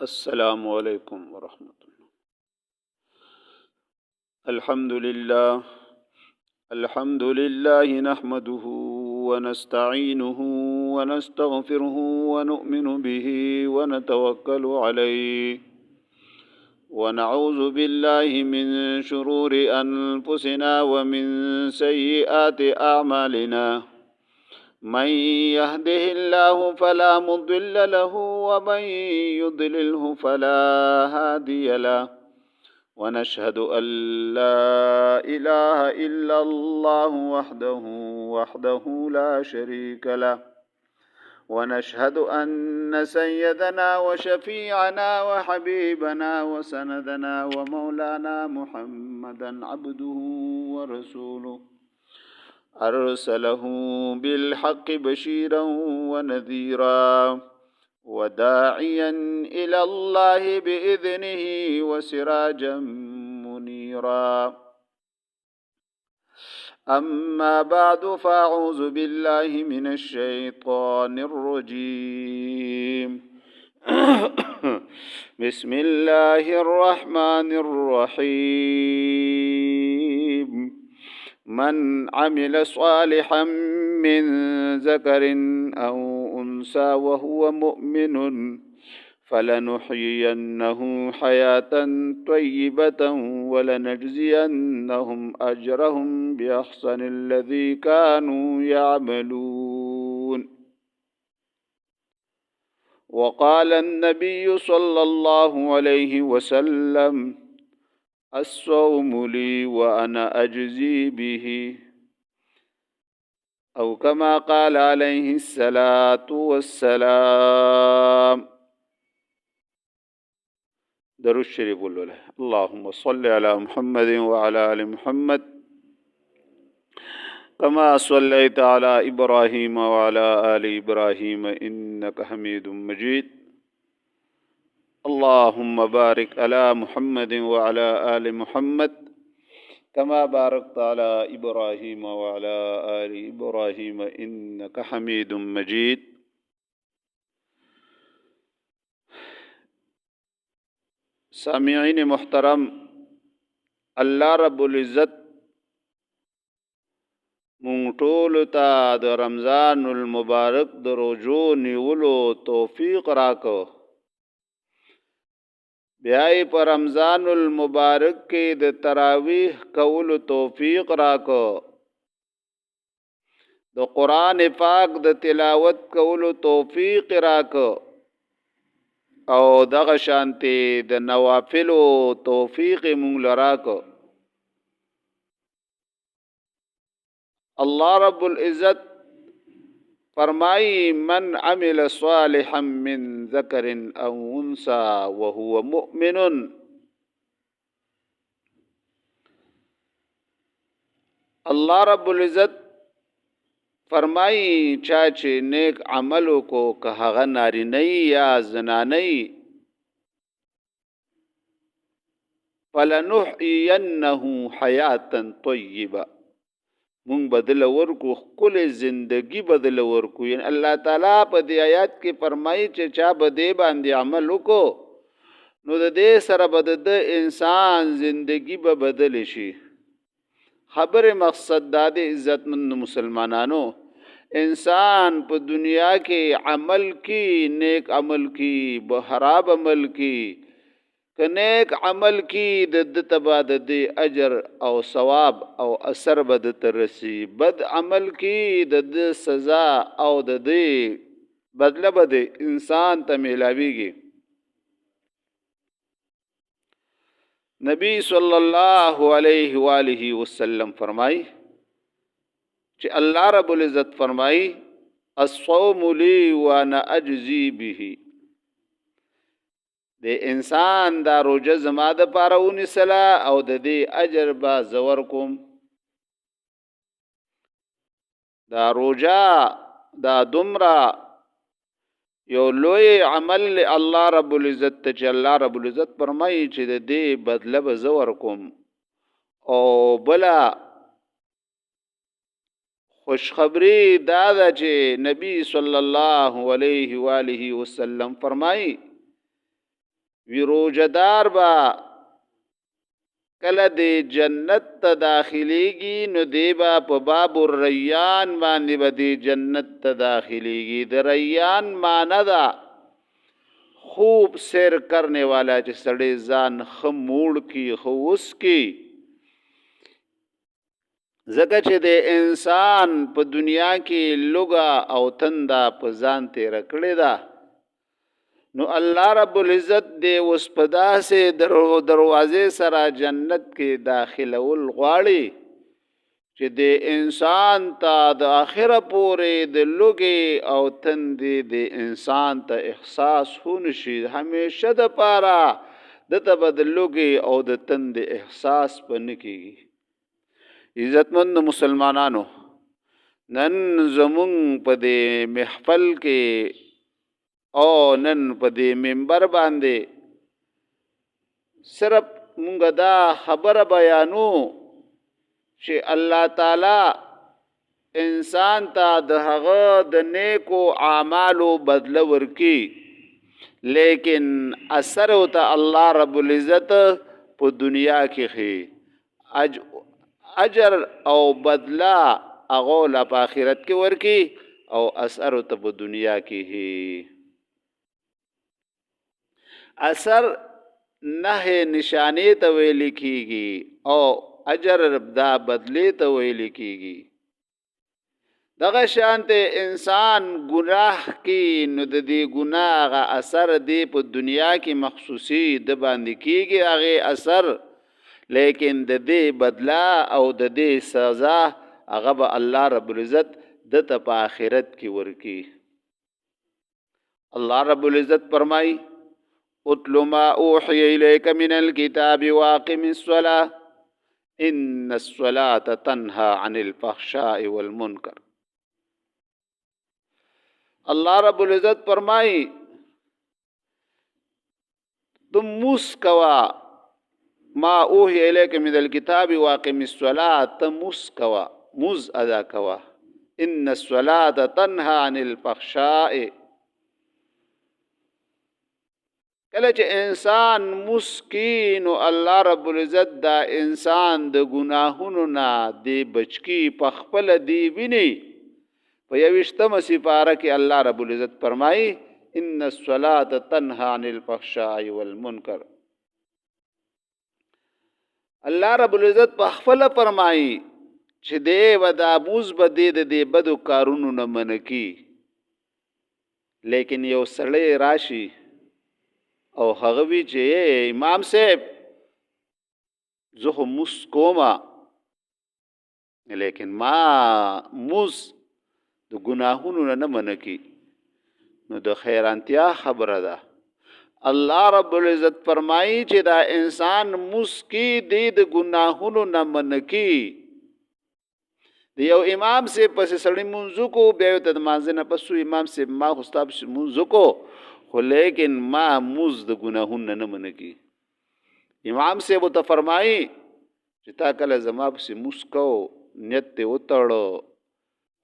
السلام علیکم ورحمۃ اللہ. الحمد لله نحمده ونستعينه ونستغفره ونؤمن به ونتوكل عليه ونعوذ بالله من شرور أنفسنا ومن سيئات أعمالنا. من يهده الله فلا مضل له ومن يضلله فلا هادي له. ونشهد أن لا إله إلا الله وحده لا شريك له. ونشهد أن سيدنا وشفيعنا وحبيبنا وسندنا ومولانا محمدا عبده ورسوله أرسله بالحق بشيرا ونذيرا وداعيا إلى الله بإذنه وسراجا منيرا. أما بعد فأعوذ بالله من الشيطان الرجيم. بسم الله الرحمن الرحيم. من عمل صالحا من ذكر أو أنثى وهو مؤمن فلنحيينه حياة طيبة ولنجزينهم أجرهم بأحسن الذي كانوا يعملون. وقال النبي صلى الله عليه وسلم: الصوم لي وأنا أجزي به، أو كما قال عليه الصلاة والسلام. درود شریف ولله. اللهم صل على محمد وعلى آل محمد كما صليت على إبراهيم وعلى آل إبراهيم إنك حميد مجيد. اللهم بارك على محمد وعلى آل محمد كما باركت على إبراهيم وعلى آل إبراهيم إنك حميد مجيد. سامعین محترم، الله رب العزت مونږ ټولو ته د رمضان المبارک د روزو نیولو توفیق راکړو. بیا یې په رمضان المبارک کې د تراویح کولو توفیق راکړو، د قرآن پاک د تلاوت کولو توفیق راکړو، او دغه شانتي د نوافلو توفیق مونږ لراکړو. الله رب العزت فرمائی: من عمل صالحا من ذکر او انثى وهو مؤمن. الله رب العزت فرمائی چاچه نیک عملو کو که هغه نارینه یا زنانه فلنحيينه حیاتا طیبه، مونږ بدل ورکو خپل زندگی بدل ورکو. یعنی الله تعالی په دې آیات کې فرمایي چې چا به دې باندې عمل وکړو نو د دې سره به د انسان زندگی به بدل شي. خبر مقصد دا د عزتمند مسلمانانو، انسان په دنیا کې عمل کی، نیک عمل کی، به خراب عمل کی، که نیک عمل کی د تبا د اجر او ثواب او اثر به د ترسي، بد عمل کی د سزا او د بدله به د انسان ته ملاویږي. نبی صلی الله علیه و آله وسلم فرمای چې الله رب العزت فرمای: الصوم لی وانا اجزی به. د انسان دا روزه زما د پاره ونیسله او د دې اجر به زور کوم. دا روزه دا دومره یو لوی عمل الله رب العزت ته چې الله رب العزت فرمایي چې د دې بدله به زور کوم. او بلا خوشخبری دا ده چې نبی صلی الله علیه و آله وسلم فرمایي وی روجدار با کله د جنت ته داخليږي نو دی با په باب الریان باندې به د جنت ته داخليږي. د ریان معنی ده خوب سیر کرنے والا چې سړی ځان خموړ کی خوس کی. زکه چې د انسان په دنیا کې لوګه او تندا په ځان تیر کړی ده نو الله رب العزت دې اوس په داسې دروازې سره جنت کې داخلول غواړي چې د انسان ته د آخره پورې د لوګي او تندې د انسان ته احساس هونشي. همیشه د پاره دته به د لوګي او د تندې احساس پنه کیږي. عزتمند مسلمانانو، نن زمون په دې محفل کې او نن په دې منبر باندې صرف مونږ دا خبره بیانو چې الله تعالی انسان ته د هغه د نیکو اعمالو بدله ورکي، لیکن اثر ته الله رب العزت په دنیا کې خي اجر او بدلا هغه لا په آخرت کې ورکي او اثر ته په دنیا کې هي. اثر نه نشانه ته ویل کیږي او اجر دا بدلی ته ویل کیږي. دغه شانته انسان گناه کی نو د دې گناه اثر دی په دنیا کې مخصوصي د باندې کیږي هغه اثر، لیکن د دې بدلا او د دې سزا هغه به الله رب العزت د ته په آخرت کې ورکی. الله رب العزت فرمای اتل ما اوحي اليك من الكتاب واقم الصلاه ان الصلاه تنهى عن الفحشاء والمنکر. الله رب العزت فرمای تم مسکوا ما اوحي اليك من الكتاب واقم الصلاه، تم مسکوا مز ادا کوا، ان الصلاه تنهى عن الفحشاء. کله چې انسان مسکین او الله رب العزت دا انسان د ګناهونو نه دی بچکی په خپل دی ویني. په 28مه سپاره کې الله رب العزت فرمایي ان الصلاه تنهى عن الفحشاء والمنکر. الله رب العزت په خپل فرمایي چې دی ودا موز بده د دې بدو کارونو نه منکی، لیکن یو سړی راشي او هغه وی چې امام صاحب زه خو موس کومه لیکن ما موس د ګناهونو نه منکی، نو د خیرانتیا خبره ده. الله رب العزت فرمایي چې دا انسان موس کی دی د ګناهونو نه منکی. د یو امام صاحب پس سړی منځو کو بیا ته د مانځنه پسو امام صاحب ما خو ستاب منځو کو خو لیکن ما موز د ګناهونو نه منکی. امام صاحب ته فرمایي چې تا کله زما پسې موس کو نیت ته وتړو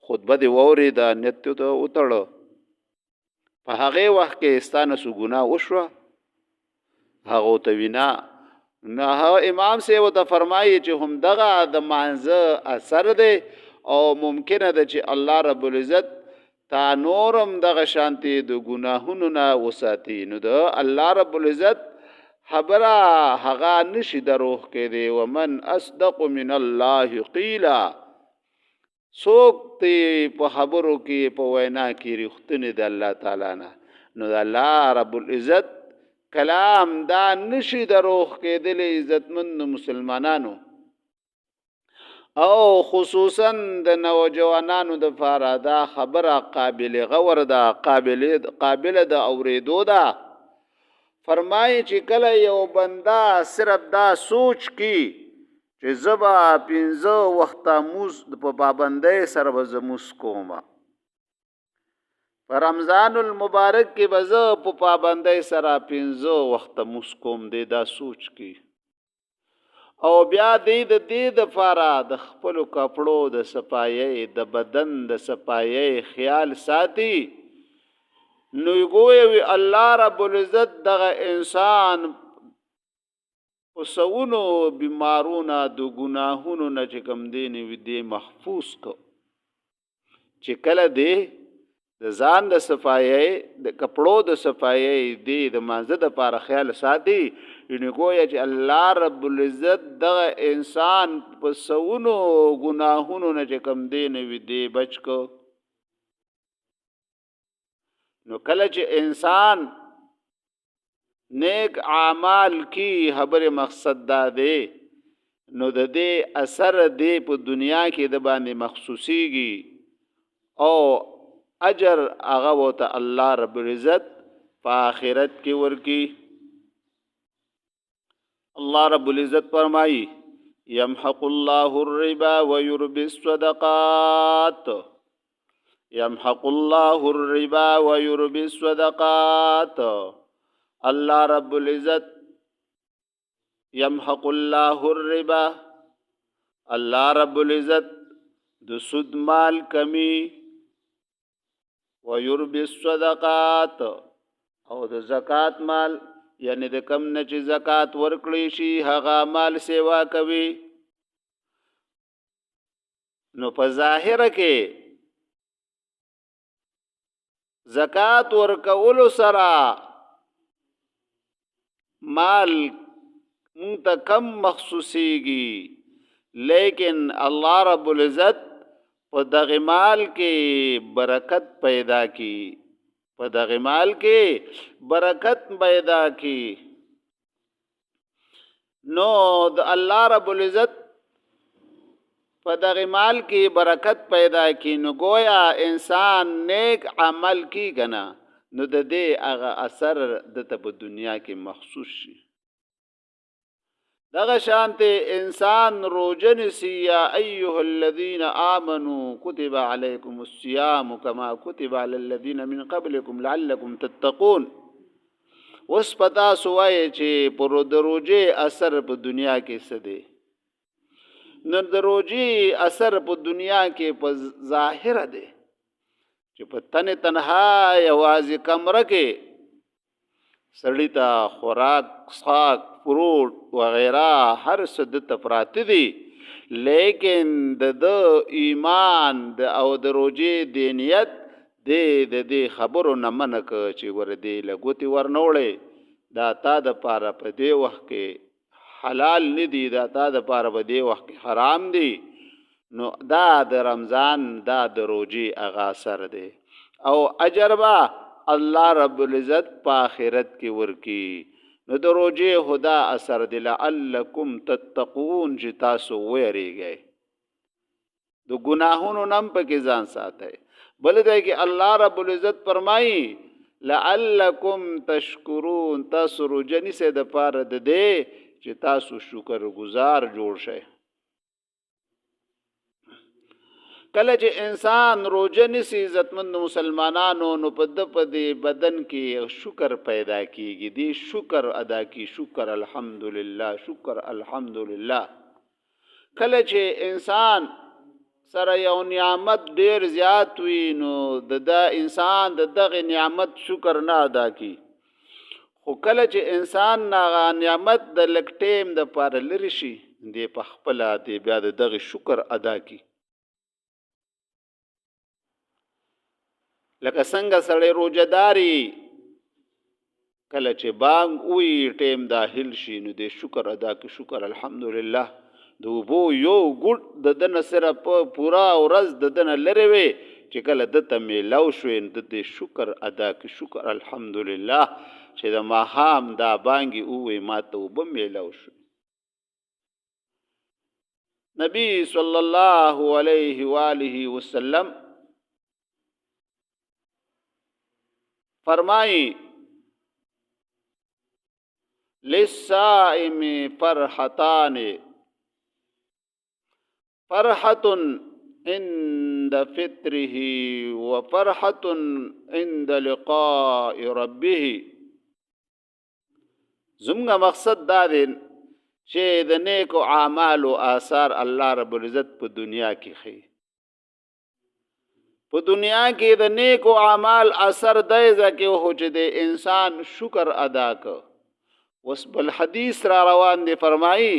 خطبه دی ووري دا نیت ته وتړو په هغه وخت کې ستانه سو ګناه وشو هغه ته وینا نه. امام صاحب ته فرمایي چې هم دغه د مانزه اثر دی او ممکنه ده چې الله رب العزت تا نورم دغه شانتی د ګناهونو نه وساتي. نو د الله رب العزت خبره هغه نشي دروغ کې دی. ومن اصدق من الله قیلا، څوک تی په خبرو کې په وینا کې رښتینی د الله تعالی نه. نو د الله رب العزت کلام دا نشي دروغ کې دی. عزتمند مسلمانانو او خصوصا د نوجوانانو د فاره دا خبره قابل غور ده، قابل د اوریدو ده. فرمایي چې کله یو بنده صرف دا سوچ کی چې زبا 15 وخته موز په پابندۍ سره به زه موس کوم، په رمضان المبارک کې به زه په پابندۍ سره 15 وخته موس کوم، دی دا سوچ کی او بیا دی د دې د فاره د خپل کپړو د صفایي د بدن د صفایي خیال ساتي نو ګوي الله رب العزت دغه انسان وسونو بیمارونه د ګناهونو نه چې کم دین وي دی محفوظ کو چې کله دی د ځان د صفایي د کپړو د صفایي دی د مانزه د پاره خیال ساتي یعنی ګویا چې الله رب العزت دغه انسان په سونو ګناهونو نه چې کم دین وي دی بچ کو نو کله چې انسان نیک اعمال کی خبر مقصد دا دی نو د دې اثر دی په دنیا کې د باندې مخصوصيږي او اجر هغه وته الله رب العزت په آخرت کې ورکی الله رب العزت فرمایي يمحق الله الربا ويربي الصدقات يمحق الله الربا ويربي الصدقات الله رب العزت يمحق الله الربا الله رب العزت د سود مال کمی ويربي الصدقات او د زکات مال یعنی د کم نه چې زکات ورکړي شي هغه مال سیوا کوي نو په ظاهر کې زکات ورکول سره مال مونږ کم مخصوصيږي لیکن الله رب العزت په دغه مال کې برکت پیدا کی په دغه مال کې برکت پیدا کی نو د الله رب العزت په دغه مال کې برکت پیدا کی نو گویا انسان نیک عمل کی کنه نو د دې هغه اثر د په دنیا کې مخصوص شي دغه شانته انسان روزه نسی یا ایها الذين امنوا كتب عليكم الصيام كما كتب على الذين من قبلكم لعلكم تتقون وس پتا سوای چې پر د روزه اثر په دنیا کې څه دی نو د روزه اثر په دنیا کې په ظاهر دی چې په تنها یوازې کمره کې سړی ته خوراک څښاک فروټ وغیرہ هر څه د تفرات دي لیکن د ایمان د او د روزي د نیت د خبرو نه منک چې ور دی لګوتی ورنوړې دا تا د پاره په دی وخت کې حلال ندي دا تا د پاره په دی وخت کې حرام دي نو دا د رمضان دا د روزي اغا سر دی او اجر با الله رب العزت په آخرت کې ورکی نو د روزي خدا اثر دی لعلکم تتقون چې تاسو ویریږئ د ګناهونو نم پکې ځان ساتئ بل دی کې الله رب العزت فرمایي لعلکم تشکرون تاسو روزنی سه د پاره د دې چې تاسو شکر گزار جوړ شئ کله چې انسان روزه نسی عزتمند مسلمانانو نو په دې بدن کې شکر پیدا کیږي دی شکر ادا کی شکر الحمدلله شکر الحمدلله کله چې انسان سره یو نعمت ډیر زیات وي نو د انسان دغه نعمت شکر نه ادا کی خو کله چې انسان نه نعمت د لکټیم د پاره لری شي دی په خپل دی بیا دغه شکر ادا کی لکه څنګه سړی روزداري کله چې بانګ وی ټیم داخل شي نو د شکر ادا کی شکر الحمدلله د وبو یو ګډ د دنه سره په پورا ورځ د دنه لری وي چې کله د تمه لو شو د شکر ادا کی شکر الحمدلله چې د ماهام دا بانګي وی ماته وب میلو شو نبی صلی الله علیه و آله وسلم فرمائی للصائم فرحتان فرحة عند فطره وفرحة عند لقاء ربه زمغه مقصد دا دی چې د نیکو اعمال او آثار الله رب العزت په دنیا کې خي په دنیا کې د نیکو اعمال اثر دی ځکه هو چې د انسان شکر ادا ک. وس بل حدیث را روان دی فرمایي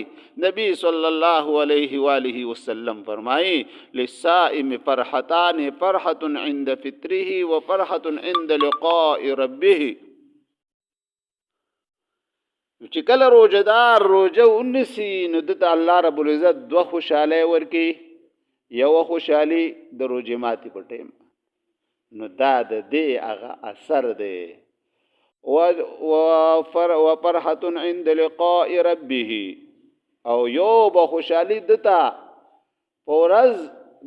نبی صلی الله علیه و آله وسلم فرمایي للصائم فرحتان فرحة عند فطره وفرحة عند لقاء ربه. چې کله روزدار روزه ونسی نو د الله رب العزت دوه خوشاله ورکی. یو خوشحالي د روزې ماتي په ټیم نو دا د دې هغه اثر دی. وفرحة عند لقاء ربه او یو به خوشحالي دتا په ورځ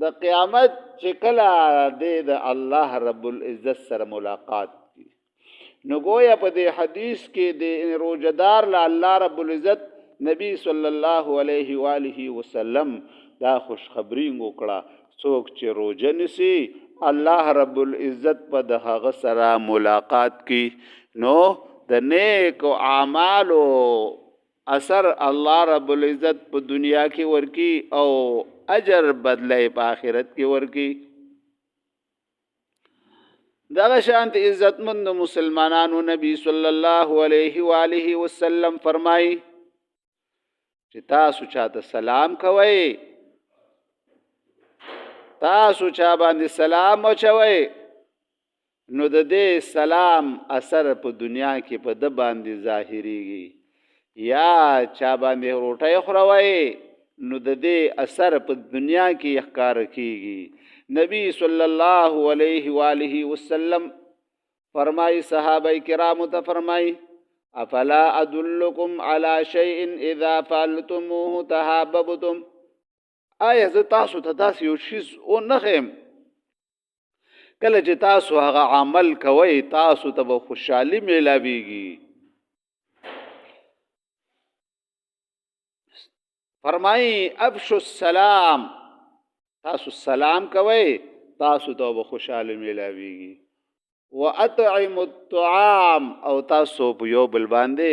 د قیامت چې کله د الله رب العزت سره ملاقات کی. نو گویا په دې حدیث کې د روزدار له الله رب العزت نبی صلی الله علیه و آله وسلم دا خوشخبری وکړه څوک چې روزه نیسي الله رب العزت په دغه سره ملاقات کی نو د نیک اعمالو اثر الله رب العزت په دنیا کې ورکی او اجر بدلای په آخرت کې ورکی. دغه شانت عزتمند مسلمانانو نبی صلی الله علیه و آله وسلم فرمایي چې تاسو چاته سلام کوئ تاسو چا باندې سلام اچوئ نو د دې سلام اثر په دنیا کې په د باندې ظاهریږي. یا چا باندې روټۍ خوروئ نو د دې اثر په دنیا کې ښکار کیږي. نبی صلی الله علیه و آله وسلم فرمای صحابه کرامو ته فرمای افلا ادلکم علی شیء اذا فعلتموه تحاببتم. آیا زه تاسو ته داسې یو شیز ونښیم کله چې تاسو هغه عمل کوئ تاسو ته به خوشحالي میلاویږي. فرمایي افشو السلام تاسو سلام کوئ تاسو ته به خوشحالي میلاویږي. واطعموا الطعام او تاسو په یو بل باندې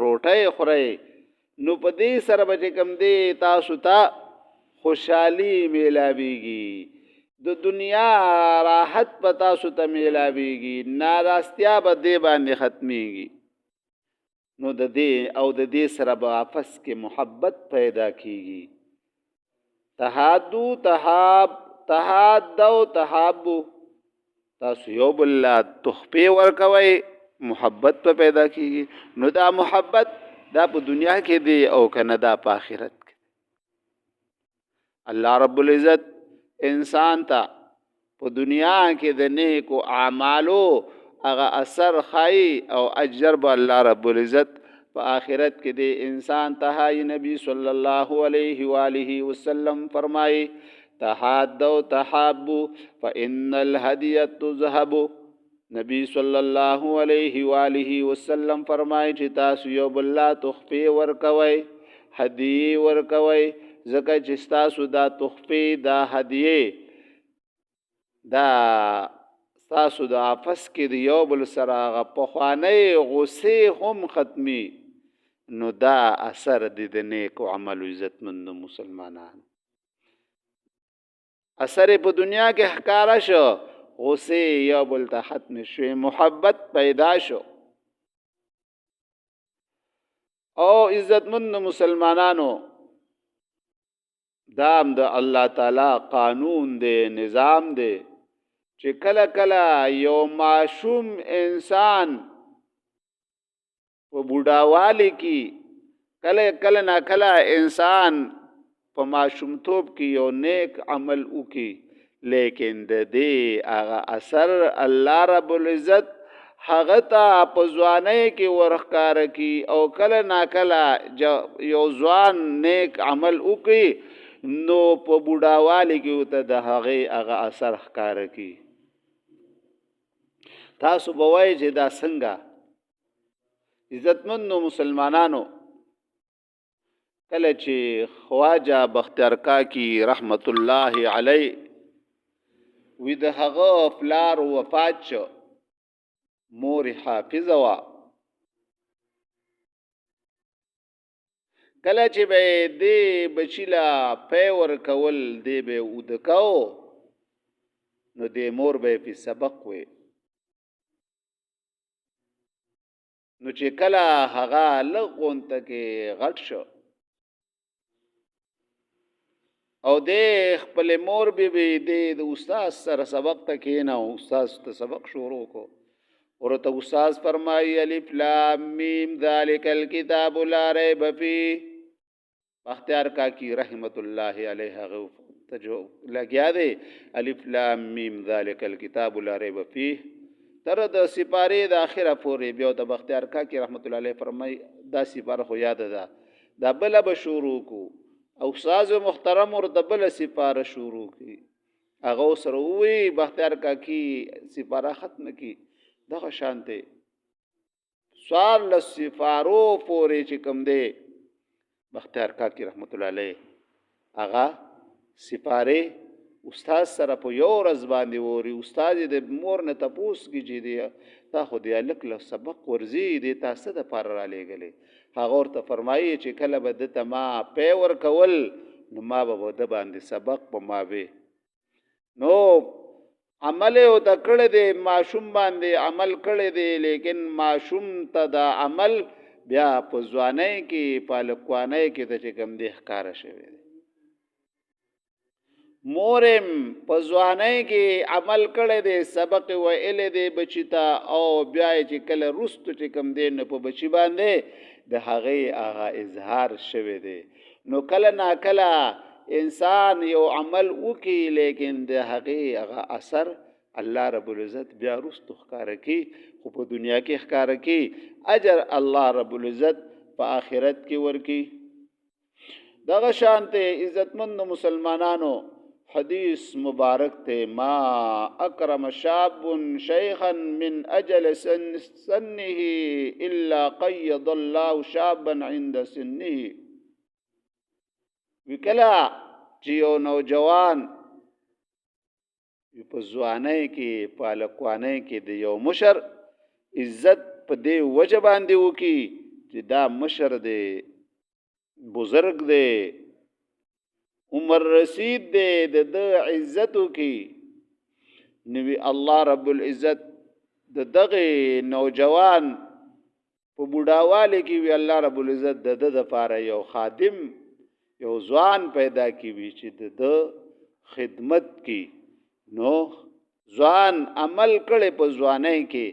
روټۍ خورئ نو په دې سره به چې کوم دی تاسو ته خوشحالي میلاویږي. د دنیا راحت په تاسو ته میلاویږي ناراستیا به دې باندې ختمیږي. نو د دې او د دې سره به آپس کې محبت پیدا کیږي. تحادو تحابو تاسو یو بل تحفې ورکوئ محبت په پیدا کیږي. نو دا محبت دا په دنیا کې دی او کنه دا په آخرت کې. الله رب العزت انسان ته په دنیا کې د نیکو اعمالو هغه اثر خای او اجر به الله رب العزت په آخرت کې د انسان ته. نبی صلی الله علیه و آله وسلم فرمایي تحادوا تحابوا فإن الهدي تذهب. نبی صلی الله علیه و آله وسلم فرمایي چې تاسو یو بل لا تحفې ورکوئ هدیه ورکوئ ځکه چې ستاسو دا تحفې دا هدیې دا ستاسو د آپس کې د یو بل سره هغه پخوانۍ غصې هم ختمي. نو دا اثر د نیکو عملو عزتمند مسلمانانو اثر په دنیا کې ښکاره شو غصې یو بل ته ختم شوې محبت پیدا شو. او عزتمند مسلمانانو دام د الله تعالی قانون دی نظام دی چې کله کله یو معصوم انسان په بوډاوالي کې کله نه کله انسان په معصومتوب کې یو نیک عمل وکي لیکن د دې هغه اثر الله رب العزت هغه ته په ځوانۍ کې ورښکاره کی او کله نه کله یو ځوان نیک عمل وکي نو په بوډاوالي کې ته د هغه اثر ښکاره کی. تاسو به وایئ چې دا څنګه عزتمندو مسلمانانو کله چې خواجه بختیار کاکی رحمت الله علی وی د هغه پلار وفات شو مور حافظه وا کله چې به دې بچی لا پی ورکول دی به ودکاو نو د مور به په سبق وي. نو چې کله هغه لغونته کې غټ شو او د خپل مور به د استاد سره سبق ته کېنه او استاد ته سبق شروع کو ورته استاد فرمایي الف لام میم ذالک الکتاب لا ریب فیه. بختیار کاکی رحمت الله علیه هغه تجو لګیا دی الف لام میم ذالک الکتاب لا ریب فیه تر د سپاره د اخره پورې. بیا د بختیار کاکی رحمت الله علیه فرمایي دا سپاره خو یاد ده دا بل به شروع کو او استاد محترم ور د بل سپاره شروع کی. هغه سره وی بختیار کاکی سپاره ختم کی دغه شانته سوال لسفارو پورې چې کوم دی بختیار کاکی رحمت الله علیه هغه سپاره استاد سره په یو ورځ باندې ووري. استاد د مور نه تپوس کی چې دی تا خو دی الک له سبق ورزي دی تاسو د پر را لګلې. هغه ورته فرمایي چې کله به د تما پی ور کول نو ما به د باندې سبق په ما به نو عمل او د کړه دی ماشوم باندې عمل کړه دی لیکن ماشوم ته د عمل بیا په ځوانۍ کې په لکوانۍ کې د چې کوم دی ښکارا شوی دی. مورم په ځوانۍ کې عمل کړی دی سبق ویلی دی بچی ته او بیا چې کله رستو چې کوم دی نو په بچی باندې د هغې هغه اظهار شوی دی. نو کله ناکله انسان یو عمل وکړي لیکن د هغې هغه اثر الله رب العزت بیا رستو ښکاره کړي خو په دنیا کې ښکاره کړي اجر الله رب العزت په آخرت کې ورکړي. دغه شانته عزتمند مسلمانانو حدیث مبارک ته ما اکرم شاب شیخا من اجل سنه الا قید الله شابا عند سنه. وکلا چې یو نوجوان په ځوانۍ کې په لکوانۍ کې د یو مشر عزت په دې وجه باندې وکي چې دا مشر دی بزرگ دی عمر رسید دی د عزتو کی نوی الله رب العزت د دغه نوجوان په بوډاواله کې وی الله رب العزت د لپاره یو خادم یو ځوان پیدا کی وی چې د خدمت کی. نو ځوان عمل کړي په ځوانۍ کې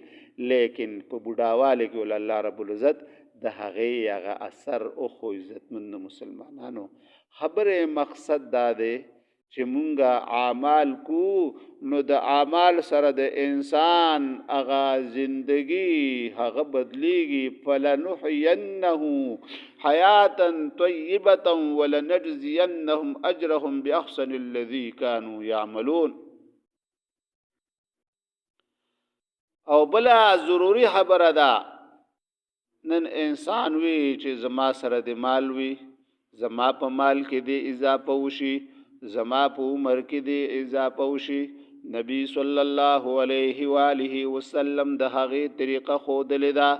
لیکن په بوډاواله کې ول الله رب العزت د هغې هغه اثر او خو عزتمند مسلمانانو خبره مقصد دا دی چې مونږه اعمال کو نو د اعمال سره د انسان هغه زندگی هغه بدلیږي. فلنحینه حیاتا طیبه ولنجزینهم اجرهم باحسن الذي كانوا يعملون. او بلا ضروری خبره ده نن انسان وی چې زما سره د مال وی زما په مال کې دی اضافه وشي زما په عمر کې دی اضافه وشي. نبی صلی الله علیه و آله وسلم د هغې طریقه ښودلې ده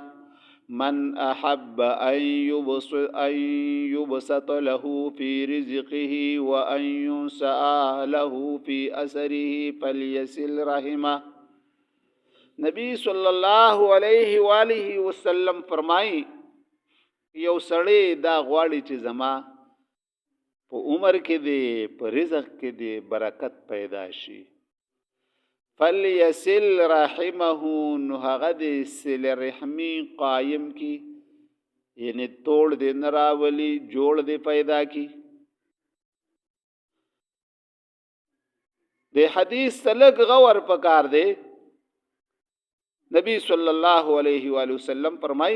من احب ان یبسط له فی رزقه و ان ينسأ له فی اثره فلیصل رحمه. نبی صلی الله علیه و آله وسلم فرمایي یو سړی دا غواړي چې زما په عمر کې دی په رزق کې دی برکت پیدا شي فلیصل رحمه نو هغه د صله رحمي قایم کی یعنی توڑ دی نراولی جوړ دی پیدا کی. د حدیث سلک غور پکار دی. نبی صلی الله علیه و آله وسلم فرمای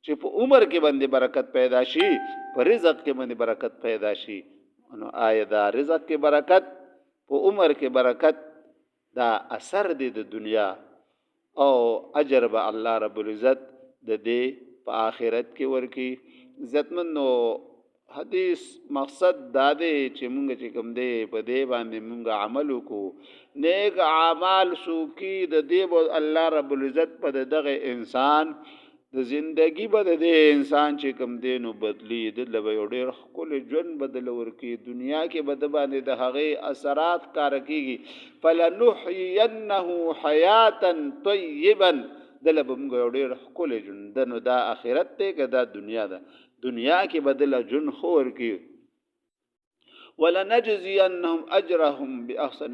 چې په عمر کې باندې برکت پیدا شي په رزق کې باندې برکت پیدا شي. نو آیا دا رزق کې برکت په عمر کې برکت دا اثر دی د دنیا او اجر به الله رب العزت د دې په آخرت کې ورکی. عزتمنو حدیث مقصد دا دی چې مونږ چې کوم دی په دې باندې مونږ عمل وکړو نیک اعمال سو کی د دې الله رب العزت په دغه انسان د زندگی به د انسان چې کوم دینو بدلی د لبه یو ډیر خپل ژوند بدل ورکی دنیا کې به د باندې د هغه اثرات کار کیږي فلنحینه حیاتا طیبا د لبه موږ یو ډیر خپل ژوند نو دا آخرت ته که دا دنیا ده دنیا کې بدل ژوند خور کی ولنجزینهم اجرهم باحسن